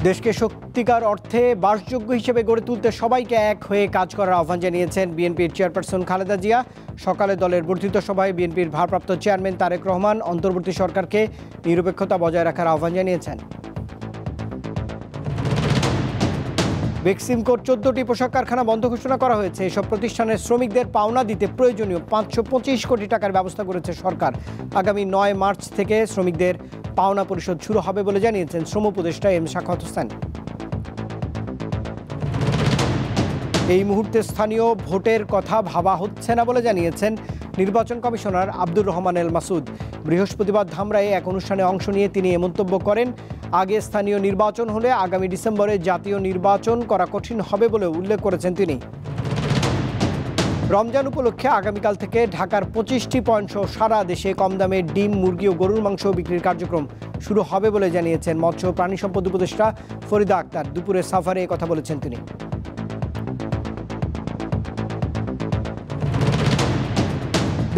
দেশকে সত্যিকার অর্থে বাসযোগ্য হিসেবে গড়ে তুলতে সবাইকে এক হয়ে কাজ করার আহ্বান জানিয়েছেন বিএনপির চেয়ারপারসন খালেদা জিয়া। সকালে দলের বর্ধিত সভায় বিএনপির ভারপ্রাপ্ত চেয়ারম্যান তারেক রহমান অন্তর্বর্তী সরকারকে নিরপেক্ষতা বজায় রাখার আহ্বান জানিয়েছেন। বেক্সিমকোর 14টি পোশাক কারখানা বন্ধ ঘোষণা করা হয়েছে। এসব প্রতিষ্ঠানের শ্রমিকদের পাওনা দিতে প্রয়োজনীয় 525 কোটি টাকার ব্যবস্থা করেছে সরকার। আগামী 9 মার্চ থেকে শ্রমিকদের পাওনা পরিশোধ শুরু হবে বলে জানিয়েছেন শ্রম উপদেষ্টা এম শাখাওয়াত হোসেন। এই মুহূর্তে স্থানীয় ভোটের কথা ভাবা হচ্ছে না বলে জানিয়েছেন নির্বাচন কমিশনার আব্দুর রহমান এল মাসুদ। বৃহস্পতিবার ধামরায়ে এক অনুষ্ঠানে অংশ নিয়ে তিনি এ মন্তব্য করেন। আগে স্থানীয় নির্বাচন হলে আগামী ডিসেম্বরে জাতীয় নির্বাচন করা কঠিন হবে বলে উল্লেখ করেছেন তিনি। রমজান উপলক্ষে আগামীকাল থেকে ঢাকার 25টি পয়েন্ট সহ সারা দেশে কম দামে ডিম, মুরগি ও গরুর মাংস বিক্রির কার্যক্রম শুরু হবে বলে জানিয়েছেন মৎস্য ও প্রাণী সম্পদ উপদেষ্টা ফরিদা আক্তার। দুপুরে সাফারে কথা বলেছেন তিনি।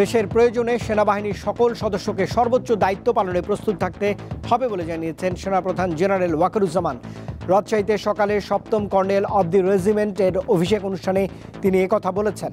দেশের প্রয়োজনে সেনাবাহিনীর সকল সদস্যকে সর্বোচ্চ দায়িত্ব পালনে প্রস্তুত থাকতে হবে বলে জানিয়েছেন সেনাপ্রধান জেনারেল ওয়াকারুজ্জামান। রাজশাহীতে সকালে 7ম কর্নেল অব দি রেজিমেন্টের অভিষেক অনুষ্ঠানে তিনি একথা বলেছেন।